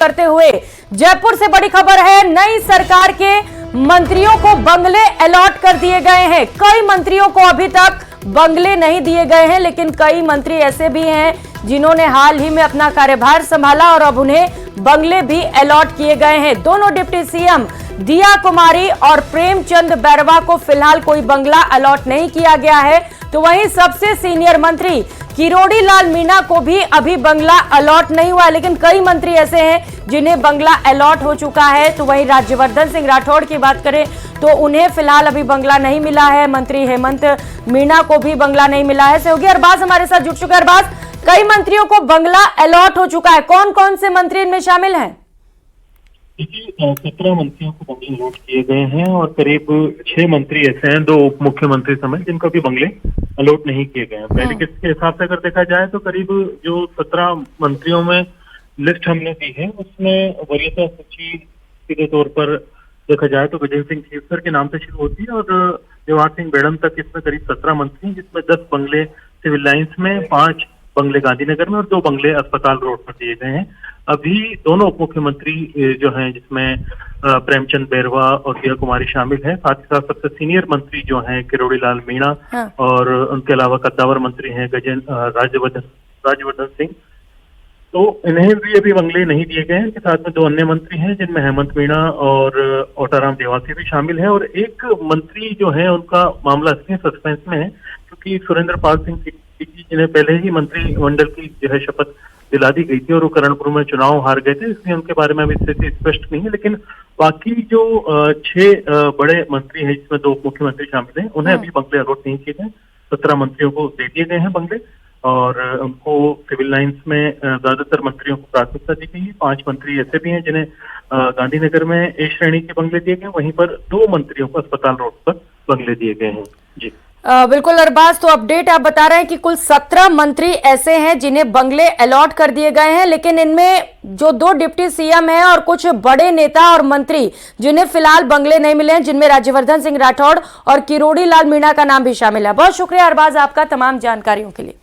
करते हुए जयपुर से बड़ी खबर है। नई सरकार के मंत्रियों को बंगले अलॉट कर दिए गए हैं। कई मंत्रियों को अभी तक बंगले नहीं दिए गए हैं, लेकिन कई मंत्री ऐसे भी हैं जिन्होंने हाल ही में अपना कार्यभार संभाला और अब उन्हें बंगले भी अलॉट किए गए हैं। दोनों डिप्टी सीएम दिया कुमारी और प्रेमचंद बैरवा को फिलहाल कोई बंगला अलॉट नहीं किया गया है, तो वहीं सबसे सीनियर मंत्री किरोड़ी लाल मीणा को भी अभी बंगला अलॉट नहीं हुआ, लेकिन कई मंत्री ऐसे हैं जिन्हें बंगला अलॉट हो चुका है। तो वहीं राज्यवर्धन सिंह राठौड़ की बात करें तो उन्हें फिलहाल अभी बंगला नहीं मिला है। मंत्री हेमंत मीणा को भी बंगला नहीं मिला है। सहयोगी अरबाज हमारे साथ जुड़ चुके हैं। अरबाज, कई मंत्रियों को बंगला अलॉट हो चुका है, कौन कौन से मंत्री इनमें शामिल हैं? 17 मंत्रियों को बंगले अलॉट किए गए हैं और करीब 6 मंत्री ऐसे हैं, 2 उप मुख्यमंत्री समेत, जिनको भी बंगले अलॉट नहीं किए गए हैं। पहले किसके हिसाब से अगर देखा जाए तो करीब जो 17 मंत्रियों में लिस्ट हमने दी है उसमें वरीयता सूची सीधे तौर पर देखा जाए तो गजेंद्र सिंह खेवसर के नाम से शुरू होती है और जवाहर सिंह बेड़म तक इसमें करीब 17 मंत्री, जिसमें 10 बंगले सिविल लाइंस में, 5 बंगले गांधीनगर में और 2 बंगले अस्पताल रोड पर दिए गए हैं। अभी दोनों उप मुख्यमंत्री जो हैं, जिसमें प्रेमचंद बैरवा और दिया कुमारी शामिल है, साथ ही साथ सबसे सीनियर मंत्री जो हैं किरोड़ी लाल मीणा और उनके अलावा कद्दावर मंत्री हैं राज्यवर्धन सिंह, तो इन्हें भी अभी बंगले नहीं दिए गए हैं। इनके साथ में 2 अन्य मंत्री हैं जिनमें हेमंत मीणा और ओटाराम देवासी भी शामिल है और एक मंत्री जो है उनका मामला इसलिए सस्पेंस में है क्योंकि सुरेंद्र पाल सिंह जिन्हें पहले ही मंत्रिमंडल की जो है शपथ दिला दी गई थी और वो करणपुर में चुनाव हार गए थे, इसलिए उनके बारे में अभी स्थिति स्पष्ट नहीं है। लेकिन बाकी जो 6 बड़े मंत्री हैं जिसमें 2 मुख्यमंत्री शामिल हैं, उन्हें अभी बंगले अलॉट नहीं किए गए। 17 मंत्रियों को दे दिए गए हैं बंगले और उनको सिविल लाइंस में ज्यादातर मंत्रियों को प्राथमिकता दी गई है। 5 मंत्री ऐसे भी हैं जिन्हें गांधीनगर में ए श्रेणी के बंगले दिए गए, वहीं पर 2 मंत्रियों को अस्पताल रोड पर बंगले दिए गए हैं। जी बिल्कुल अरबाज, तो अपडेट आप बता रहे हैं कि कुल 17 मंत्री ऐसे हैं जिन्हें बंगले अलॉट कर दिए गए हैं, लेकिन इनमें जो 2 डिप्टी सीएम हैं और कुछ बड़े नेता और मंत्री जिन्हें फिलहाल बंगले नहीं मिले हैं, जिनमें राज्यवर्धन सिंह राठौड़ और किरोड़ी लाल मीणा का नाम भी शामिल है। बहुत शुक्रिया अरबाज आपका तमाम जानकारियों के लिए।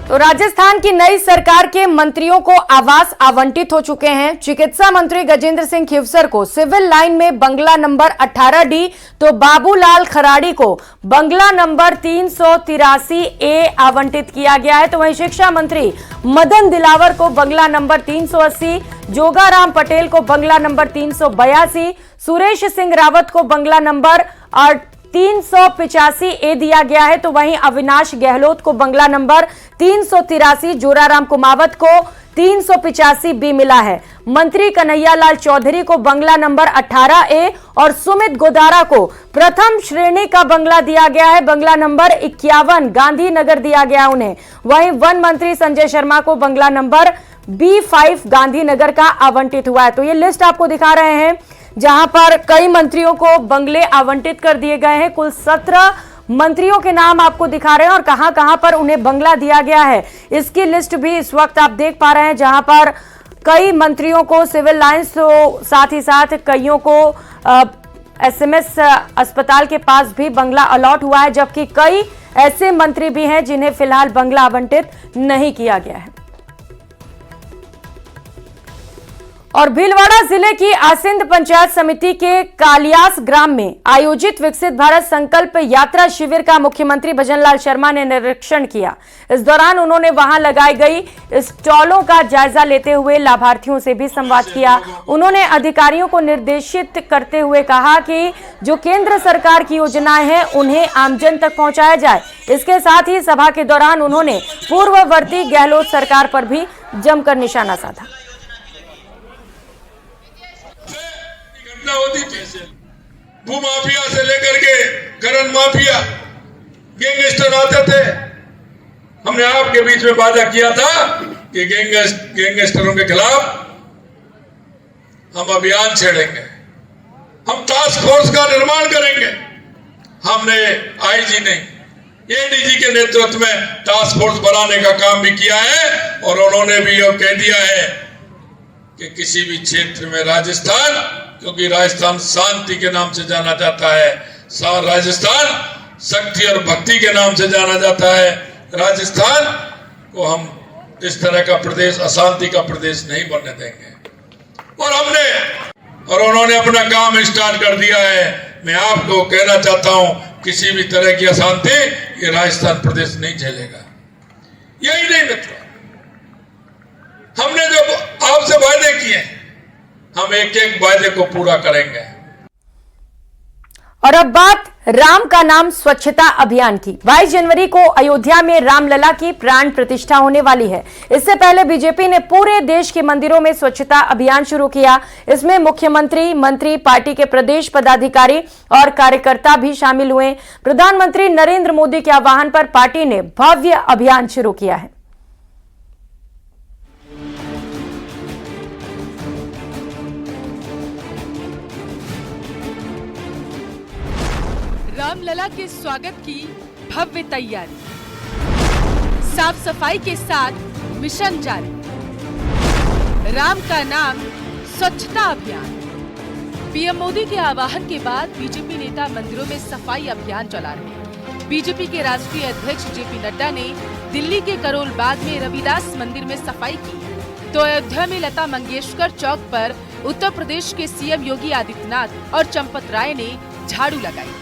तो राजस्थान की नई सरकार के मंत्रियों को आवास आवंटित हो चुके हैं। चिकित्सा मंत्री गजेंद्र सिंह खेवसर को सिविल लाइन में बंगला नंबर 18D, तो बाबूलाल खराड़ी को बंगला नंबर 383A आवंटित किया गया है। तो वहीं शिक्षा मंत्री मदन दिलावर को बंगला नंबर 380, जोगाराम पटेल को बंगला नंबर 382, सुरेश सिंह रावत को बंगला नंबर 385A दिया गया है। तो वहीं अविनाश गहलोत को बंगला नंबर 383, जोराराम कुमावत को 385B मिला है। मंत्री कन्हैयालाल चौधरी को बंगला नंबर 18A और सुमित गोदारा को प्रथम श्रेणी का बंगला दिया गया है, बंगला नंबर 51 गांधीनगर दिया गया उन्हें। वहीं वन मंत्री संजय शर्मा को बंगला नंबर B5 गांधीनगर का आवंटित हुआ है। तो ये लिस्ट आपको दिखा रहे हैं जहां पर कई मंत्रियों को बंगले आवंटित कर दिए गए हैं। कुल 17 मंत्रियों के नाम आपको दिखा रहे हैं और कहां कहां पर उन्हें बंगला दिया गया है इसकी लिस्ट भी इस वक्त आप देख पा रहे हैं, जहां पर कई मंत्रियों को सिविल लाइंस, तो साथ ही साथ कईयों को SMS अस्पताल के पास भी बंगला अलॉट हुआ है, जबकि कई ऐसे मंत्री भी हैं जिन्हें फिलहाल बंगला आवंटित नहीं किया गया है। और भीलवाड़ा जिले की आसिंद पंचायत समिति के कालियास ग्राम में आयोजित विकसित भारत संकल्प यात्रा शिविर का मुख्यमंत्री भजनलाल शर्मा ने निरीक्षण किया। इस दौरान उन्होंने वहां लगाई गई स्टॉलों का जायजा लेते हुए लाभार्थियों से भी संवाद किया। उन्होंने अधिकारियों को निर्देशित करते हुए कहा कि जो केंद्र सरकार की योजनाएं हैं उन्हें आमजन तक पहुंचाया जाए। इसके साथ ही सभा के दौरान उन्होंने पूर्ववर्ती गहलोत सरकार पर भी जमकर निशाना साधा। होती थी भूमाफिया से लेकर के गरन माफिया, गैंगस्टर आते थे। हमने आपके बीच में वादा किया था कि गैंगस्टरों के खिलाफ हम अभियान छेड़ेंगे, हम टास्क फोर्स का निर्माण करेंगे। हमने आईजी नहीं एडीजी के नेतृत्व में टास्क फोर्स बनाने का काम भी किया है और उन्होंने भी कह दिया है कि किसी भी क्षेत्र में राजस्थान, क्योंकि राजस्थान शांति के नाम से जाना जाता है, राजस्थान शक्ति और भक्ति के नाम से जाना जाता है, राजस्थान को हम इस तरह का प्रदेश, अशांति का प्रदेश नहीं बनने देंगे। और उन्होंने अपना काम स्टार्ट कर दिया है। मैं आपको कहना चाहता हूं, किसी भी तरह की अशांति ये राजस्थान प्रदेश नहीं झेलेगा। यही नहीं मित्रों, हमने जो आपसे वायदे किए, हम एक एक वायदे को पूरा करेंगे। और अब बात राम का नाम स्वच्छता अभियान की। 22 जनवरी को अयोध्या में रामलला की प्राण प्रतिष्ठा होने वाली है। इससे पहले बीजेपी ने पूरे देश के मंदिरों में स्वच्छता अभियान शुरू किया। इसमें मुख्यमंत्री, मंत्री, पार्टी के प्रदेश पदाधिकारी और कार्यकर्ता भी शामिल हुए। प्रधानमंत्री नरेंद्र मोदी के आह्वान पर पार्टी ने भव्य अभियान शुरू किया है। रामलला के स्वागत की भव्य तैयारी, साफ सफाई के साथ मिशन जारी। राम का नाम स्वच्छता अभियान। पीएम मोदी के आह्वान के बाद बीजेपी नेता मंदिरों में सफाई अभियान चला रहे हैं। बीजेपी के राष्ट्रीय अध्यक्ष जेपी नड्डा ने दिल्ली के करोल बाग में रविदास मंदिर में सफाई की, तो अयोध्या में लता मंगेशकर चौक पर उत्तर प्रदेश के सीएम योगी आदित्यनाथ और चंपत राय ने झाड़ू लगाई।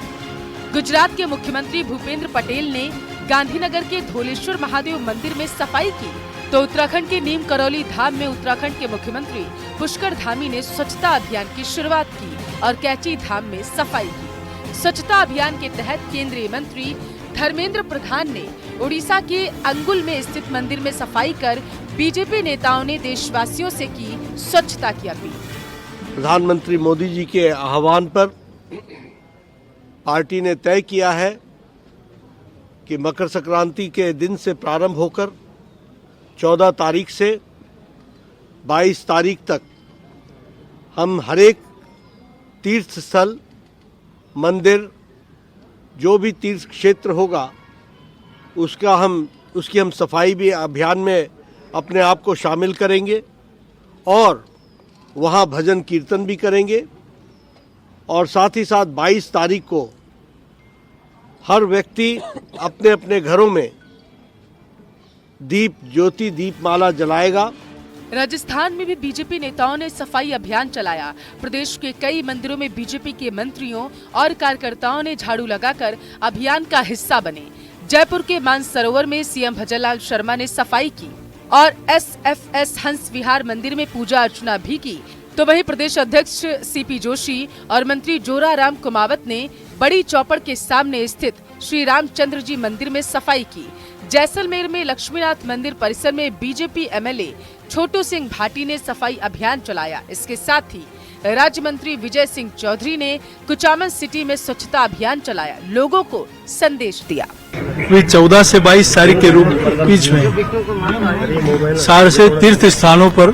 गुजरात के मुख्यमंत्री भूपेंद्र पटेल ने गांधीनगर के धोलेश्वर महादेव मंदिर में सफाई की, तो उत्तराखंड के नीम करौली धाम में उत्तराखंड के मुख्यमंत्री पुष्कर धामी ने स्वच्छता अभियान की शुरुआत की और कैची धाम में सफाई की। स्वच्छता अभियान के तहत केंद्रीय मंत्री धर्मेंद्र प्रधान ने उड़ीसा के अंगुल में स्थित मंदिर में सफाई कर बीजेपी नेताओं ने देशवासियों से की स्वच्छता की अपील। प्रधानमंत्री मोदी जी के आह्वान पर पार्टी ने तय किया है कि मकर संक्रांति के दिन से प्रारंभ होकर 14 तारीख से 22 तारीख तक हम हर एक तीर्थ स्थल, मंदिर, जो भी तीर्थ क्षेत्र होगा उसकी हम सफाई भी अभियान में अपने आप को शामिल करेंगे और वहाँ भजन कीर्तन भी करेंगे। और साथ ही साथ 22 तारीख को हर व्यक्ति अपने अपने घरों में दीपमाला जलाएगा। राजस्थान में भी बीजेपी नेताओं ने सफाई अभियान चलाया। प्रदेश के कई मंदिरों में बीजेपी के मंत्रियों और कार्यकर्ताओं ने झाड़ू लगाकर अभियान का हिस्सा बने। जयपुर के मानसरोवर में सीएम भजनलाल शर्मा ने सफाई की और एसएफएस हंस विहार मंदिर में पूजा अर्चना भी की। तो वहीं प्रदेश अध्यक्ष सीपी जोशी और मंत्री जोराराम कुमावत ने बड़ी चौपड़ के सामने स्थित श्री रामचंद्र जी मंदिर में सफाई की। जैसलमेर में लक्ष्मीनाथ मंदिर परिसर में बीजेपी एमएलए छोटू सिंह भाटी ने सफाई अभियान चलाया। इसके साथ ही राज्य मंत्री विजय सिंह चौधरी ने कुचामन सिटी में स्वच्छता अभियान चलाया, लोगों को संदेश दिया। 14 से 22 तारीख के बीच में सारे से तीर्थ स्थानों पर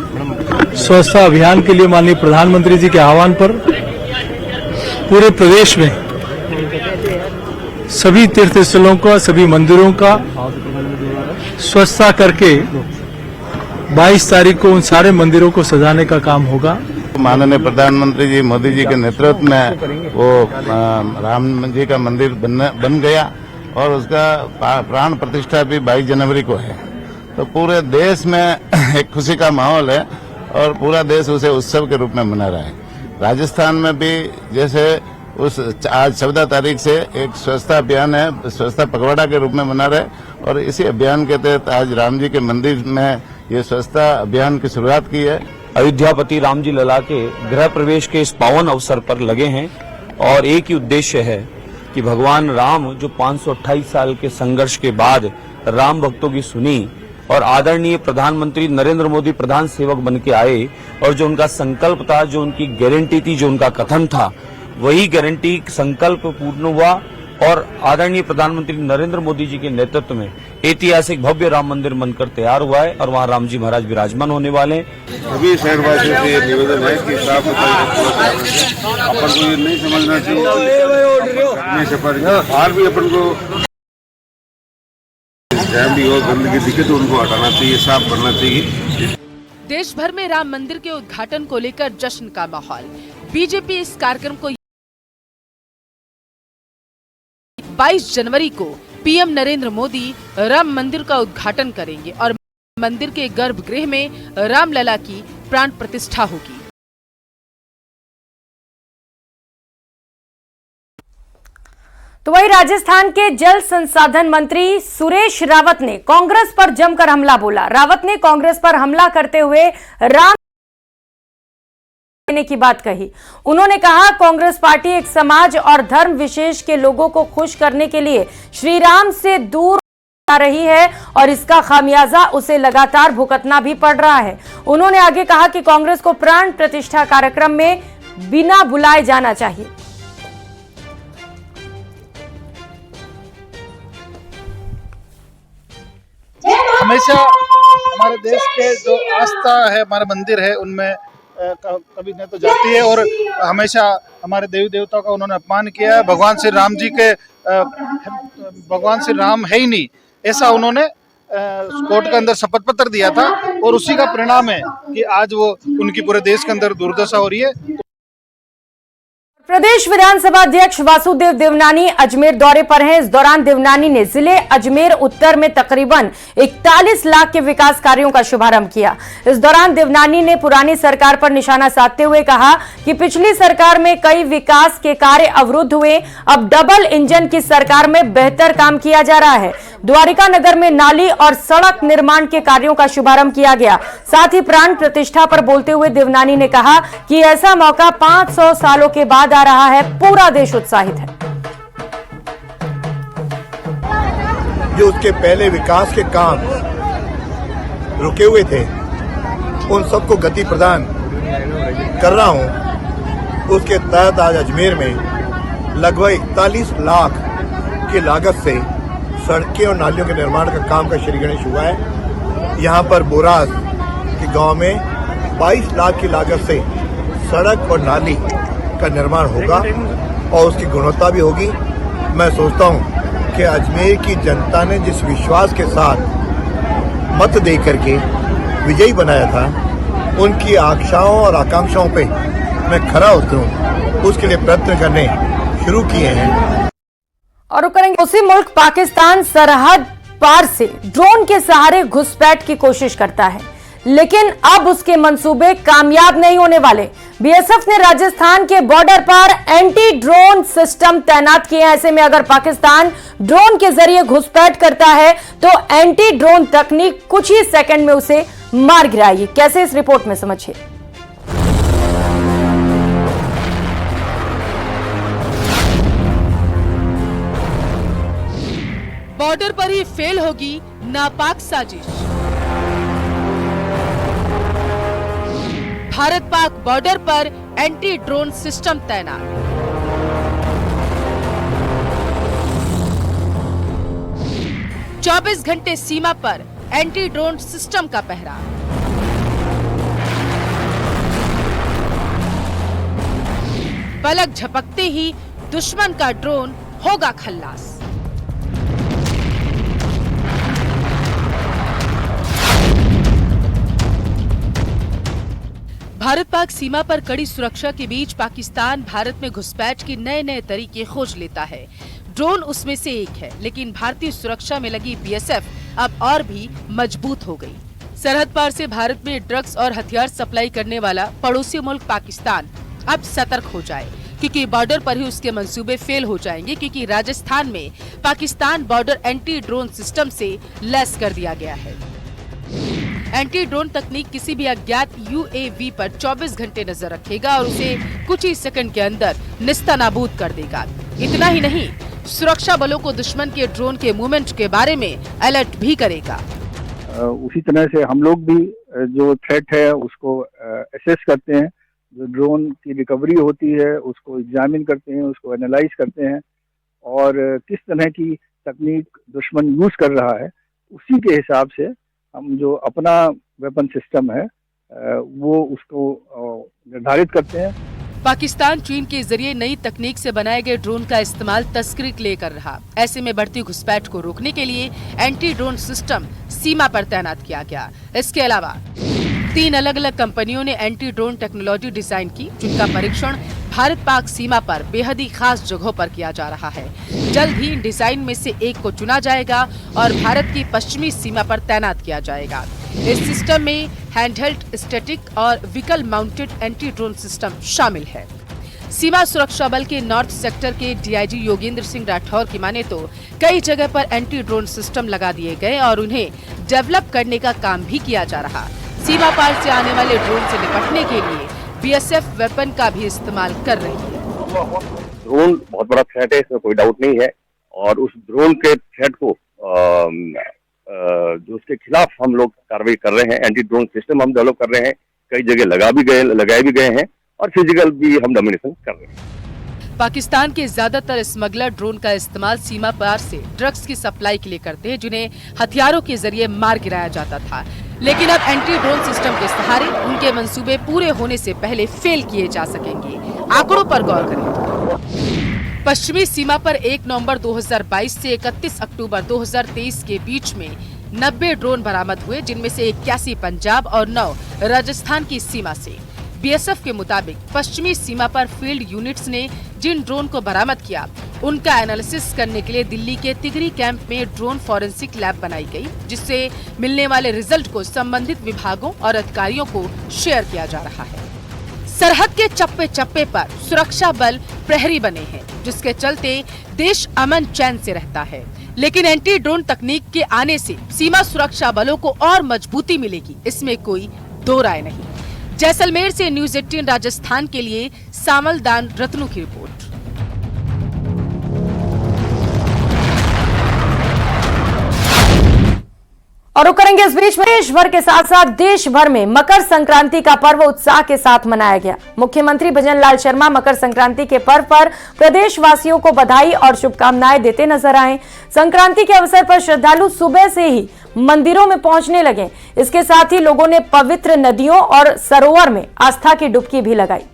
स्वच्छता अभियान के लिए माननीय प्रधानमंत्री जी के आह्वान पर पूरे प्रदेश में सभी तीर्थ स्थलों का, सभी मंदिरों का स्वच्छता करके 22 तारीख को उन सारे मंदिरों को सजाने का काम होगा। माननीय प्रधानमंत्री जी मोदी जी के नेतृत्व में वो राम जी का मंदिर बन गया और उसका प्राण प्रतिष्ठा भी 22 जनवरी को है। तो पूरे देश में एक खुशी का माहौल है और पूरा देश उसे उत्सव के रूप में मना रहा है। राजस्थान में भी जैसे आज 14 तारीख से एक स्वच्छता अभियान है, स्वच्छता पखवाड़ा के रूप में मना रहे और इसी अभियान के तहत आज राम जी के मंदिर में ये स्वच्छता अभियान की शुरुआत की है। अयोध्यापति राम जी लला के गृह प्रवेश के इस पावन अवसर पर लगे हैं और एक ही उद्देश्य है कि भगवान राम जो 528 साल के संघर्ष के बाद राम भक्तों की सुनी और आदरणीय प्रधानमंत्री नरेंद्र मोदी प्रधान सेवक बन के आए और जो उनका संकल्प था, जो उनकी गारंटी थी, जो उनका कथन था, वही गारंटी संकल्प पूर्ण हुआ और आदरणीय प्रधानमंत्री नरेंद्र मोदी जी के नेतृत्व में ऐतिहासिक भव्य राम मंदिर बनकर तैयार हुआ है और वहां राम जी महाराज विराजमान होने वाले हैं। सभी शहरवासियों से ये निवेदन है कि साफ सफाई अपन को ये नहीं समझना चाहिए और भी अपन को जहाँ भी हो गंदगी दिखे तो उनको हटाना चाहिए, साफ करना चाहिए। देश भर में राम मंदिर के उद्घाटन को लेकर जश्न का माहौल। बीजेपी इस कार्यक्रम को 22 जनवरी को पीएम नरेंद्र मोदी राम मंदिर का उद्घाटन करेंगे और मंदिर के गर्भगृह में रामलला की प्राण प्रतिष्ठा होगी। तो वही राजस्थान के जल संसाधन मंत्री सुरेश रावत ने कांग्रेस पर जमकर हमला बोला। रावत ने कांग्रेस पर हमला करते हुए राम देने की बात कही। उन्होंने कहा, कांग्रेस पार्टी एक समाज और धर्म विशेष के लोगों को खुश करने के लिए श्री राम से दूर जा रही है और इसका खामियाजा उसे लगातार भुगतना भी पड़ रहा है। उन्होंने आगे कहा कि कांग्रेस को प्राण प्रतिष्ठा कार्यक्रम में बिना बुलाए जाना चाहिए। हमेशा हमारे देश के जो आस्था है, हमारे मंदिर है, उनमें कभी न तो जाती है और हमेशा हमारे देवी देवताओं का उन्होंने अपमान किया है। भगवान श्री राम जी के भगवान श्री राम है ही नहीं, ऐसा उन्होंने कोर्ट के अंदर शपथ पत्र दिया था और उसी का परिणाम है कि आज वो उनकी पूरे देश के अंदर दुर्दशा हो रही है। प्रदेश विधानसभा अध्यक्ष वासुदेव देवनानी अजमेर दौरे पर हैं। इस दौरान देवनानी ने जिले अजमेर उत्तर में तकरीबन 41 लाख के विकास कार्यों का शुभारंभ किया। इस दौरान देवनानी ने पुरानी सरकार पर निशाना साधते हुए कहा कि पिछली सरकार में कई विकास के कार्य अवरुद्ध हुए, अब डबल इंजन की सरकार में बेहतर काम किया जा रहा है। द्वारिका नगर में नाली और सड़क निर्माण के कार्यों का शुभारंभ किया गया। साथ ही प्राण प्रतिष्ठा पर बोलते हुए देवनानी ने कहा कि ऐसा मौका 500 सालों के बाद आ रहा है, पूरा देश उत्साहित है। जो उसके पहले विकास के काम रुके हुए थे, उन सबको गति प्रदान कर रहा हूं। उसके तहत आज अजमेर में लगभग 41 लाख की लागत से सड़कें और नालियों के निर्माण का काम का श्री गणेश हुआ है। यहाँ पर बोरास के गांव में 22 लाख की लागत से सड़क और नाली का निर्माण होगा और उसकी गुणवत्ता भी होगी। मैं सोचता हूँ कि अजमेर की जनता ने जिस विश्वास के साथ मत दे करके विजयी बनाया था, उनकी आशाओं और आकांक्षाओं पे मैं खरा उतरूं, उसके लिए प्रयत्न करने शुरू किए हैं। और करेंगे उसी मुल्क पाकिस्तान सरहद पार से ड्रोन के सहारे घुसपैठ की कोशिश करता है, लेकिन अब उसके मंसूबे कामयाब नहीं होने वाले। बीएसएफ ने राजस्थान के बॉर्डर पर एंटी ड्रोन सिस्टम तैनात किए हैं। ऐसे में अगर पाकिस्तान ड्रोन के जरिए घुसपैठ करता है तो एंटी ड्रोन तकनीक कुछ ही सेकंड में उसे मार गिराएगी। कैसे, इस रिपोर्ट में समझिए। बॉर्डर पर ही फेल होगी नापाक साजिश। भारत पाक बॉर्डर पर एंटी ड्रोन सिस्टम तैनात। चौबीस घंटे सीमा पर एंटी ड्रोन सिस्टम का पहरा। पलक झपकते ही दुश्मन का ड्रोन होगा खल्लास। भारत पाक सीमा पर कड़ी सुरक्षा के बीच पाकिस्तान भारत में घुसपैठ के नए नए तरीके खोज लेता है। ड्रोन उसमें से एक है, लेकिन भारतीय सुरक्षा में लगी बीएसएफ अब और भी मजबूत हो गई। सरहद पार से भारत में ड्रग्स और हथियार सप्लाई करने वाला पड़ोसी मुल्क पाकिस्तान अब सतर्क हो जाए, क्योंकि बॉर्डर पर ही उसके मंसूबे फेल हो जाएंगे, क्योंकि राजस्थान में Pakistan border anti drone system से लैस कर दिया गया है। एंटी ड्रोन तकनीक किसी भी अज्ञात यूएवी पर 24 घंटे नजर रखेगा और उसे कुछ ही सेकंड के अंदर निस्तानाबूद कर देगा। इतना ही नहीं, सुरक्षा बलों को दुश्मन के ड्रोन के मूवमेंट के बारे में अलर्ट भी करेगा। उसी तरह से हम लोग भी जो थ्रेट है उसको असेस करते हैं, जो ड्रोन की रिकवरी होती है उसको एग्जामिन करते हैं, उसको एनालाइज करते हैं और किस तरह की तकनीक दुश्मन यूज कर रहा है, उसी के हिसाब से हम जो अपना वेपन सिस्टम है वो उसको निर्धारित करते हैं। पाकिस्तान चीन के जरिए नई तकनीक से बनाए गए ड्रोन का इस्तेमाल तस्करी के लिए कर रहा। ऐसे में बढ़ती घुसपैठ को रोकने के लिए एंटी ड्रोन सिस्टम सीमा पर तैनात किया गया। इसके अलावा 3 अलग अलग कंपनियों ने एंटी ड्रोन टेक्नोलॉजी डिजाइन की, जिनका परीक्षण भारत पाक सीमा पर बेहद ही खास जगहों पर किया जा रहा है। जल्द ही इन डिजाइन में से एक को चुना जाएगा और भारत की पश्चिमी सीमा पर तैनात किया जाएगा। इस सिस्टम में हैंडहेल्ड, स्टैटिक और vehicle mounted anti drone system शामिल है। सीमा सुरक्षा बल के नॉर्थ सेक्टर के डीआईजी योगेंद्र सिंह राठौर की माने तो कई जगह पर एंटी ड्रोन सिस्टम लगा दिए गए और उन्हें डेवलप करने का काम भी किया जा रहा। सीमा पार से आने वाले ड्रोन से निपटने के लिए बीएसएफ वेपन का भी इस्तेमाल कर रही है। ड्रोन बहुत बड़ा थ्रेट है, इसमें कोई डाउट नहीं है, और उस ड्रोन के थ्रेट को जो उसके खिलाफ हम लोग कार्रवाई कर रहे हैं। एंटी ड्रोन सिस्टम हम डेवलप कर रहे हैं, कई जगह लगाए भी गए हैं और फिजिकल भी हम डोमिनेशन कर रहे हैं। पाकिस्तान के ज्यादातर स्मगलर ड्रोन का इस्तेमाल सीमा पार से ड्रग्स की सप्लाई के लिए करते हैं, जिन्हें हथियारों के जरिए मार गिराया जाता था। लेकिन अब एंटी ड्रोन सिस्टम के सहारे उनके मंसूबे पूरे होने से पहले फेल किए जा सकेंगे। आंकड़ों पर गौर करें। पश्चिमी सीमा पर 1 नवंबर 2022 से 31 अक्टूबर 2023 के बीच में 90 ड्रोन बरामद हुए, जिनमें से 81 पंजाब और 9 राजस्थान की सीमा से। बीएसएफ के मुताबिक पश्चिमी सीमा पर फील्ड यूनिट्स ने जिन ड्रोन को बरामद किया, उनका एनालिसिस करने के लिए दिल्ली के तिगरी कैंप में ड्रोन फॉरेंसिक लैब बनाई गई, जिससे मिलने वाले रिजल्ट को संबंधित विभागों और अधिकारियों को शेयर किया जा रहा है। सरहद के चप्पे चप्पे पर सुरक्षा बल प्रहरी बने हैं, जिसके चलते देश अमन चैन से रहता है। लेकिन एंटी ड्रोन तकनीक के आने से सीमा सुरक्षा बलों को और मजबूती मिलेगी, इसमें कोई दो राय नहीं। जैसलमेर से न्यूज़ 18 राजस्थान के लिए सामलदान रत्नू की रिपोर्ट। और करेंगे इस बीच में देश भर के साथ साथ देश भर में मकर संक्रांति का पर्व उत्साह के साथ मनाया गया। मुख्यमंत्री भजन लाल शर्मा मकर संक्रांति के पर्व पर प्रदेशवासियों को बधाई और शुभकामनाएं देते नजर आए। संक्रांति के अवसर पर श्रद्धालु सुबह से ही मंदिरों में पहुंचने लगे। इसके साथ ही लोगों ने पवित्र नदियों और सरोवर में आस्था की डुबकी भी लगाई।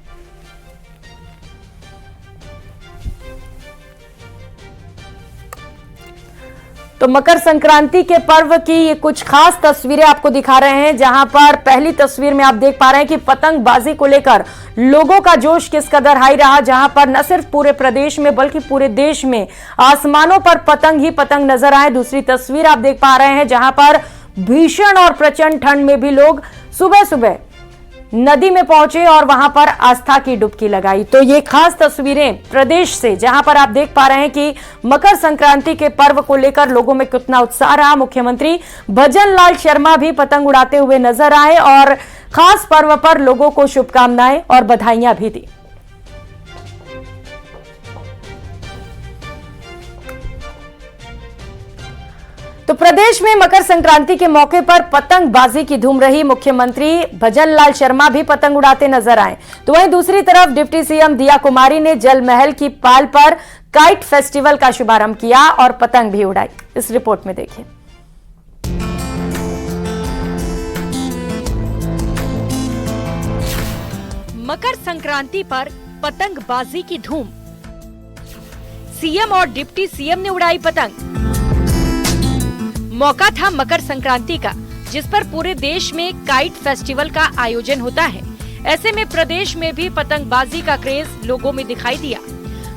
तो मकर संक्रांति के पर्व की ये कुछ खास तस्वीरें आपको दिखा रहे हैं, जहां पर पहली तस्वीर में आप देख पा रहे हैं कि पतंगबाजी को लेकर लोगों का जोश किस कदर हाई रहा, जहां पर न सिर्फ पूरे प्रदेश में बल्कि पूरे देश में आसमानों पर पतंग ही पतंग नजर आए। दूसरी तस्वीर आप देख पा रहे हैं जहां पर भीषण और प्रचंड ठंड में भी लोग सुबह सुबह नदी में पहुंचे और वहां पर आस्था की डुबकी लगाई। तो ये खास तस्वीरें प्रदेश से, जहां पर आप देख पा रहे हैं कि मकर संक्रांति के पर्व को लेकर लोगों में कितना उत्साह रहा। मुख्यमंत्री भजन लाल शर्मा भी पतंग उड़ाते हुए नजर आए और खास पर्व पर लोगों को शुभकामनाएं और बधाइयां भी दी। तो प्रदेश में मकर संक्रांति के मौके पर पतंगबाजी की धूम रही। मुख्यमंत्री भजन लाल शर्मा भी पतंग उड़ाते नजर आए। तो वहीं दूसरी तरफ डिप्टी सीएम दिया कुमारी ने जल महल की पाल पर काइट फेस्टिवल का शुभारंभ किया और पतंग भी उड़ाई। इस रिपोर्ट में देखिए। मकर संक्रांति पर पतंगबाजी की धूम। सीएम और डिप्टी सीएम ने उड़ाई पतंग। मौका था मकर संक्रांति का, जिस पर पूरे देश में काइट फेस्टिवल का आयोजन होता है। ऐसे में प्रदेश में भी पतंगबाजी का क्रेज लोगों में दिखाई दिया।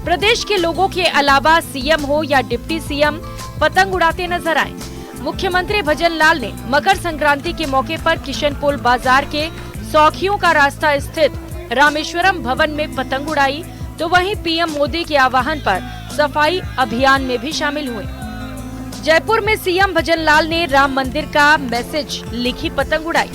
प्रदेश के लोगों के अलावा सीएम हो या डिप्टी सीएम पतंग उड़ाते नजर आए। मुख्यमंत्री भजन लाल ने मकर संक्रांति के मौके पर किशनपोल बाजार के सौखियों का रास्ता स्थित रामेश्वरम भवन में पतंग उड़ाई। तो वहीं पीएम मोदी के आह्वान पर सफाई अभियान में भी शामिल हुए। जयपुर में सीएम भजन लाल ने राम मंदिर का मैसेज लिखी पतंग उड़ाई।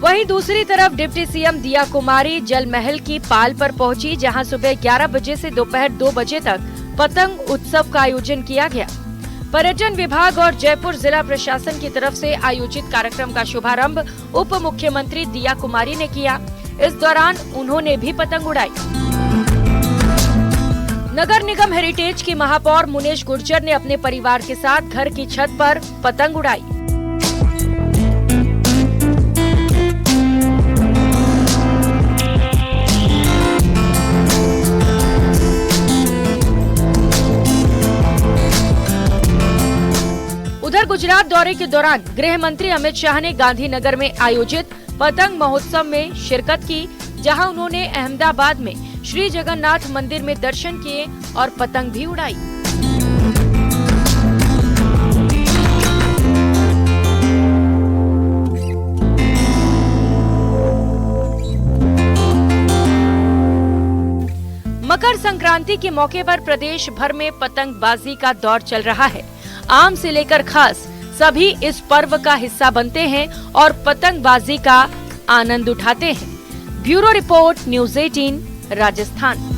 वहीं दूसरी तरफ डिप्टी सीएम दिया कुमारी जल महल की पाल पर पहुंची, जहां सुबह 11 बजे से दोपहर 2 बजे तक पतंग उत्सव का आयोजन किया गया। पर्यटन विभाग और जयपुर जिला प्रशासन की तरफ से आयोजित कार्यक्रम का शुभारंभ उप मुख्यमंत्री दिया कुमारी ने किया। इस दौरान उन्होंने भी पतंग उड़ाई। नगर निगम हेरिटेज की महापौर मुनेश गुर्जर ने अपने परिवार के साथ घर की छत पर पतंग उड़ाई। उधर गुजरात दौरे के दौरान गृह मंत्री अमित शाह ने गांधीनगर में आयोजित पतंग महोत्सव में शिरकत की, जहां उन्होंने अहमदाबाद में श्री जगन्नाथ मंदिर में दर्शन किए और पतंग भी उड़ाई। मकर संक्रांति के मौके पर प्रदेश भर में पतंगबाजी का दौर चल रहा है। आम से लेकर खास सभी इस पर्व का हिस्सा बनते हैं और पतंगबाजी का आनंद उठाते हैं। Bureau report, news 18, Rajasthan.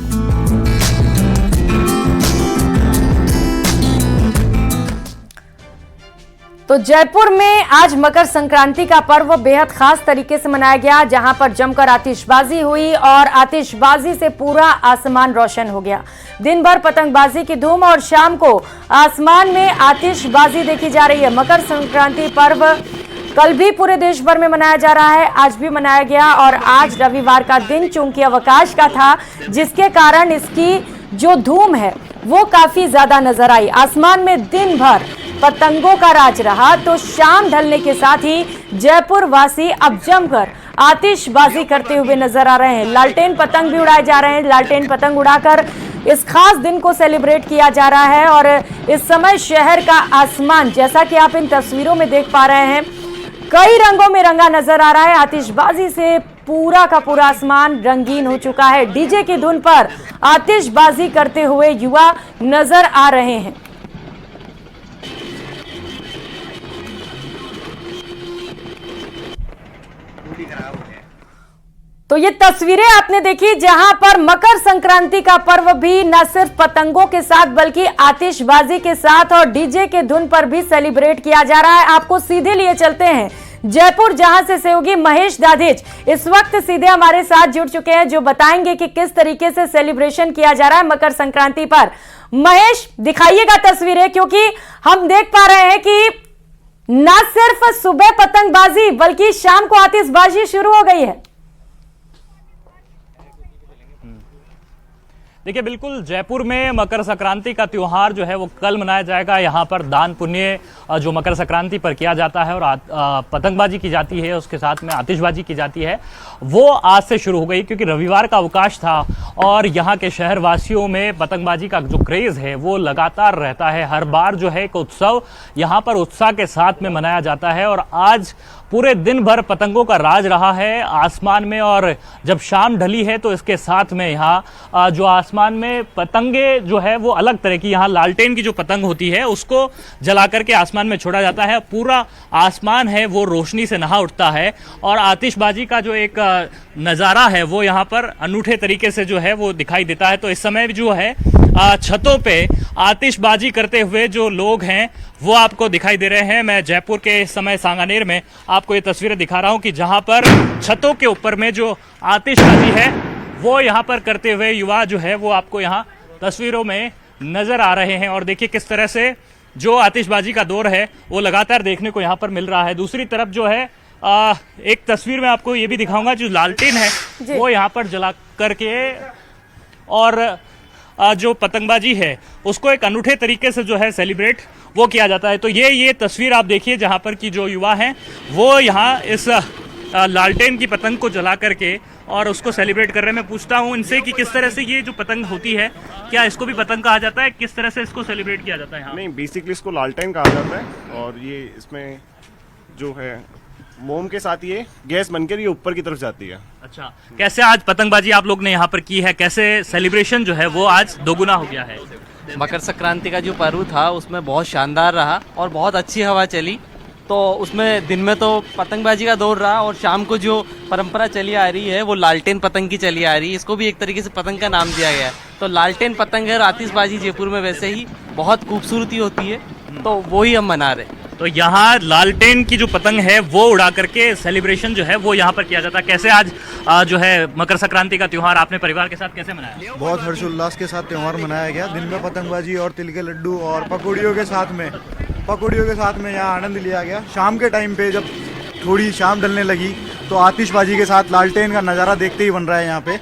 तो जयपुर में आज मकर संक्रांति का पर्व बेहद खास तरीके से मनाया गया, जहां पर जमकर आतिशबाजी हुई और आतिशबाजी से पूरा आसमान रोशन हो गया। दिन भर पतंगबाजी की धूम और शाम को आसमान में आतिशबाजी देखी जा रही है। मकर संक्रांति पर्व कल भी पूरे देश भर में मनाया जा रहा है, आज भी मनाया गया और आज रविवार का दिन चूंकि अवकाश का था, जिसके कारण इसकी जो धूम है वो काफी ज्यादा नजर आई। आसमान में दिन भर पतंगों का राज रहा, तो शाम ढलने के साथ ही जयपुर वासी अब जमकर आतिशबाजी करते हुए नजर आ रहे हैं। लालटेन पतंग भी उड़ाए जा रहे हैं। लालटेन पतंग उड़ाकर इस खास दिन को सेलिब्रेट किया जा रहा है और इस समय शहर का आसमान, जैसा कि आप इन तस्वीरों में देख पा रहे हैं, कई रंगों में रंगा नजर आ रहा है। आतिशबाजी से पूरा का पूरा आसमान रंगीन हो चुका है। डीजे की धुन पर आतिशबाजी करते हुए युवा नजर आ रहे हैं। तो ये तस्वीरें आपने देखी जहां पर मकर संक्रांति का पर्व भी न सिर्फ पतंगों के साथ बल्कि आतिशबाजी के साथ और डीजे के धुन पर भी सेलिब्रेट किया जा रहा है। आपको सीधे लिए चलते हैं जयपुर, जहां से सहयोगी महेश दाधेच इस वक्त सीधे हमारे साथ जुड़ चुके हैं, जो बताएंगे कि किस तरीके से सेलिब्रेशन किया जा रहा है मकर संक्रांति पर। महेश, दिखाइएगा तस्वीरें, क्योंकि हम देख पा रहे हैं कि न सिर्फ सुबह पतंगबाजी बल्कि शाम को आतिशबाजी शुरू हो गई है। देखिए, बिल्कुल जयपुर में मकर संक्रांति का त्यौहार जो है वो कल मनाया जाएगा। यहाँ पर दान पुण्य जो मकर संक्रांति पर किया जाता है और पतंगबाजी की जाती है, उसके साथ में आतिशबाजी की जाती है, वो आज से शुरू हो गई, क्योंकि रविवार का अवकाश था और यहाँ के शहरवासियों में पतंगबाजी का जो क्रेज़ है वो लगातार रहता है। हर बार जो है एक उत्सव यहाँ पर उत्साह के साथ में मनाया जाता है और आज पूरे दिन भर पतंगों का राज रहा है आसमान में। और जब शाम ढली है तो इसके साथ में यहाँ जो आसमान में पतंगे जो है वो अलग तरह की, यहाँ लालटेन की जो पतंग होती है उसको जला करके आसमान में छोड़ा जाता है। पूरा आसमान है वो रोशनी से नहा उठता है और आतिशबाजी का जो एक नज़ारा है वो यहाँ पर अनूठे तरीके से जो है वो दिखाई देता है। तो इस समय जो है छतों पे आतिशबाजी करते हुए जो लोग हैं वो आपको दिखाई दे रहे हैं। मैं जयपुर के इस समय सांगानेर में आपको ये तस्वीरें दिखा रहा हूँ कि जहाँ पर छतों के ऊपर में जो आतिशबाजी है वो यहाँ पर करते हुए युवा जो है वो आपको यहाँ तस्वीरों में नजर आ रहे हैं। और देखिए किस तरह से जो आतिशबाजी का दौर है वो लगातार देखने को यहाँ पर मिल रहा है। दूसरी तरफ जो है एक तस्वीर में आपको ये भी दिखाऊंगा, जो लालटेन है वो यहाँ पर जला करके और जो पतंगबाजी है उसको एक अनूठे तरीके से जो है सेलिब्रेट वो किया जाता है। तो ये तस्वीर आप देखिए जहाँ पर कि जो युवा हैं वो यहाँ इस लालटेन की पतंग को जला करके और उसको सेलिब्रेट कर रहे हैं। मैं पूछता हूँ इनसे कि किस तरह से ये जो पतंग होती है, क्या इसको भी पतंग कहा जाता है, किस तरह से इसको सेलिब्रेट किया जाता है यहाँ? नहीं, बेसिकली इसको लालटेन कहा जाता है और ये इसमें जो है मोम के साथ ये गैस बनकर ये ऊपर की तरफ जाती है। अच्छा, कैसे आज पतंगबाजी आप लोग ने यहाँ पर की है, कैसे सेलिब्रेशन जो है वो आज दोगुना हो गया है? मकर संक्रांति का जो पर्व था उसमें बहुत शानदार रहा और बहुत अच्छी हवा चली। तो उसमें दिन में तो पतंगबाजी का दौर रहा और शाम को जो परंपरा चली आ रही है वो लालटेन पतंग की चली आ रही है। इसको भी एक तरीके से पतंग का नाम दिया गया है। तो लालटेन पतंग है और आतिशबाजी जयपुर में वैसे ही बहुत खूबसूरती होती है, तो वो ही हम मना रहे हैं। तो यहाँ लालटेन की जो पतंग है वो उड़ा करके सेलिब्रेशन जो है वो यहाँ पर किया जाता है। कैसे आज जो है मकर संक्रांति का त्यौहार आपने परिवार के साथ कैसे मनाया? बहुत हर्षोल्लास के साथ त्यौहार मनाया गया। दिन में पतंगबाजी और तिल के लड्डू और पकौड़ियों के साथ में यहाँ आनंद लिया गया। शाम के टाइम पे जब थोड़ी शाम ढलने लगी तो आतिशबाजी के साथ लालटेन का नज़ारा देखते ही बन रहा है यहाँ पे।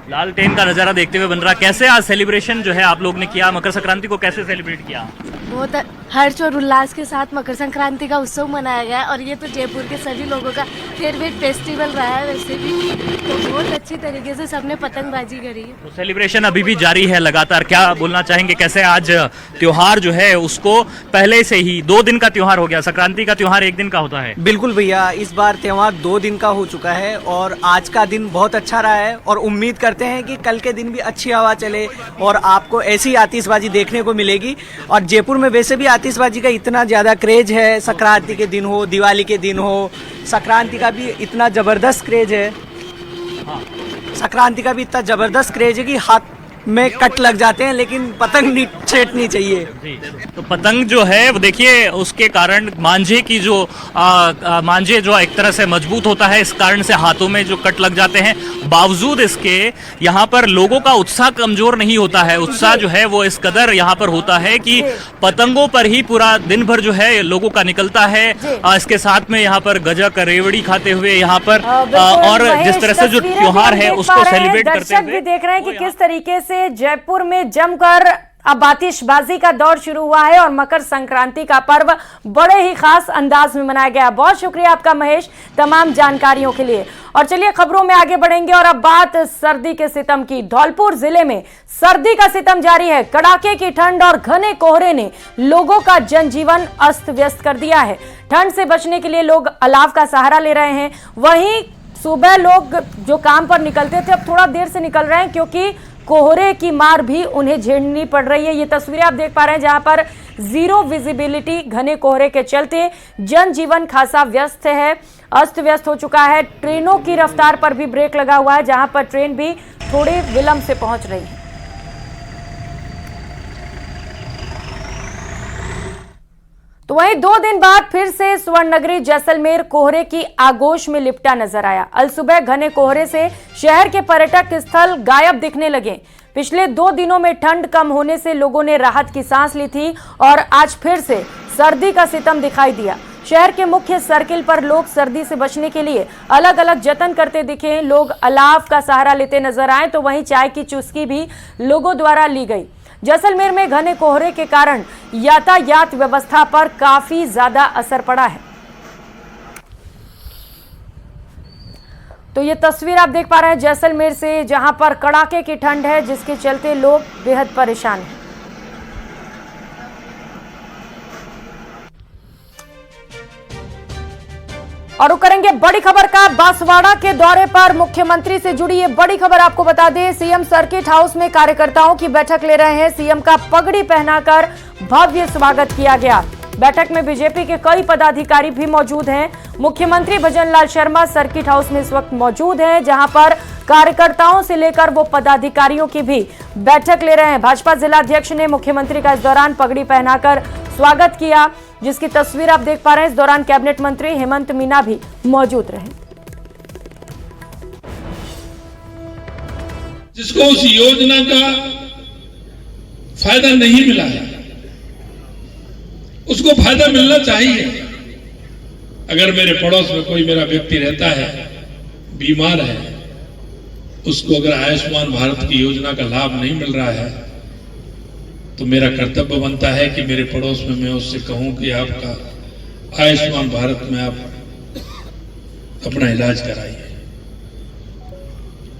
लालटेन का नजारा देखते हुए बन रहा, कैसे आज सेलिब्रेशन जो है आप लोग ने किया, मकर संक्रांति को कैसे सेलिब्रेट किया? बहुत हर्ष और उल्लास के साथ मकर संक्रांति का उत्सव मनाया गया और ये तो जयपुर के सभी लोगों का फेवरेट फेस्टिवल रहा है वैसे भी, तो बहुत अच्छी तरीके से सबने पतंगबाजी करी है। तो सेलिब्रेशन अभी भी जारी है लगातार, क्या बोलना चाहेंगे, कैसे आज त्योहार जो है उसको पहले से ही 2 दिन का त्योहार हो गया, संक्रांति का त्योहार 1 दिन का होता है? बिल्कुल भैया, इस बार त्योहार 2 दिन का हो चुका है और आज का दिन बहुत अच्छा रहा है और उम्मीद करते हैं कि कल के दिन भी अच्छी हवा चले और आपको ऐसी आतिशबाजी देखने को मिलेगी। और जयपुर में वैसे भी आतिशबाजी का इतना ज़्यादा क्रेज है, संक्रांति के दिन हो, दिवाली के दिन हो, संक्रांति का भी इतना ज़बरदस्त क्रेज है, संक्रांति का भी इतना ज़बरदस्त क्रेज है कि हाथ में कट लग जाते हैं, लेकिन पतंग नहीं छेड़नी चाहिए। तो पतंग जो है वो देखिए उसके कारण मांझे की जो मांझे जो एक तरह से मजबूत होता है, इस कारण से हाथों में जो कट लग जाते हैं। बावजूद इसके यहाँ पर लोगों का उत्साह कमजोर नहीं होता है, उत्साह जो है वो इस कदर यहाँ पर होता है कि पतंगों पर ही पूरा दिन भर जो है लोगों का निकलता है। इसके साथ में यहाँ पर गजक रेवड़ी खाते हुए यहाँ पर और जिस तरह से जो त्योहार है उसको सेलिब्रेट करते हुए भी देख रहे हैं कि किस तरीके से जयपुर में जमकर अब आतिशबाजी का दौर शुरू हुआ है और मकर संक्रांति का पर्व बड़े ही खास अंदाज में मनाया गया। बहुत शुक्रिया आपका महेश तमाम जानकारियों के लिए। और चलिए खबरों में आगे बढ़ेंगे और अब बात सर्दी के सितम की। धौलपुर जिले में सर्दी का सितम जारी है। कड़ाके की ठंड और घने कोहरे ने लोगों का जनजीवन अस्त व्यस्त कर दिया है। ठंड से बचने के लिए लोग अलाव का सहारा ले रहे हैं। वहीं सुबह लोग जो काम पर निकलते थे अब थोड़ा देर से निकल रहे हैं क्योंकि कोहरे की मार भी उन्हें झेलनी पड़ रही है। ये तस्वीरें आप देख पा रहे हैं जहां पर जीरो विजिबिलिटी, घने कोहरे के चलते जनजीवन खासा व्यस्त है, अस्त व्यस्त हो चुका है। ट्रेनों की रफ्तार पर भी ब्रेक लगा हुआ है जहां पर ट्रेन भी थोड़े विलंब से पहुंच रही है। तो वहीं 2 दिन बाद फिर से स्वर्णनगरी जैसलमेर कोहरे की आगोश में लिपटा नजर आया। अलसुबह घने कोहरे से शहर के पर्यटक स्थल गायब दिखने लगे। पिछले 2 दिनों में ठंड कम होने से लोगों ने राहत की सांस ली थी और आज फिर से सर्दी का सितम दिखाई दिया। शहर के मुख्य सर्किल पर लोग सर्दी से बचने के लिए अलग अलग जतन करते दिखे। लोग अलाव का सहारा लेते नजर आए तो वहीं चाय की चुस्की भी लोगों द्वारा ली गई। जैसलमेर में घने कोहरे के कारण यातायात व्यवस्था पर काफी ज्यादा असर पड़ा है। तो ये तस्वीर आप देख पा रहे हैं जैसलमेर से जहां पर कड़ाके की ठंड है जिसके चलते लोग बेहद परेशान हैं। और करेंगे बड़ी खबर का। बांसवाड़ा के दौरे पर मुख्यमंत्री से जुड़ी ये बड़ी खबर आपको बता दें। सीएम सर्किट हाउस में कार्यकर्ताओं की बैठक ले रहे हैं। सीएम का पगड़ी पहनाकर भव्य स्वागत किया गया। बैठक में बीजेपी के कई पदाधिकारी भी मौजूद हैं। मुख्यमंत्री भजनलाल शर्मा सर्किट हाउस में इस वक्त मौजूद हैं जहां पर कार्यकर्ताओं से लेकर वो पदाधिकारियों की भी बैठक ले रहे हैं। भाजपा जिला अध्यक्ष ने मुख्यमंत्री का इस दौरान पगड़ी पहनाकर स्वागत किया, जिसकी तस्वीर आप देख पा रहे हैं। इस दौरान कैबिनेट मंत्री हेमंत मीना भी मौजूद रहे। जिसको उस योजना का फायदा नहीं मिला है उसको फायदा मिलना चाहिए। अगर मेरे पड़ोस में कोई मेरा व्यक्ति रहता है, बीमार है, उसको अगर आयुष्मान भारत की योजना का लाभ नहीं मिल रहा है तो मेरा कर्तव्य बनता है कि मेरे पड़ोस में मैं उससे कहूं कि आपका आयुष्मान भारत में आप अपना इलाज कराइए।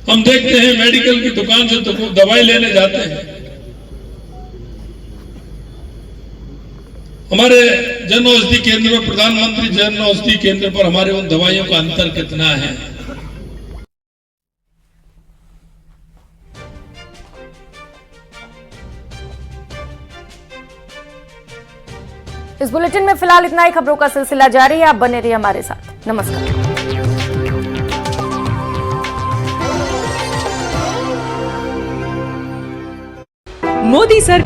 हम देखते हैं मेडिकल की दुकान से तो दवाई लेने जाते हैं, हमारे जन औषधि केंद्र में, प्रधानमंत्री जन औषधि केंद्र पर हमारे उन दवाइयों का अंतर कितना है। इस बुलेटिन में फिलहाल इतना ही। खबरों का सिलसिला जारी है, आप बने रहिए हमारे साथ। नमस्कार। मोदी सर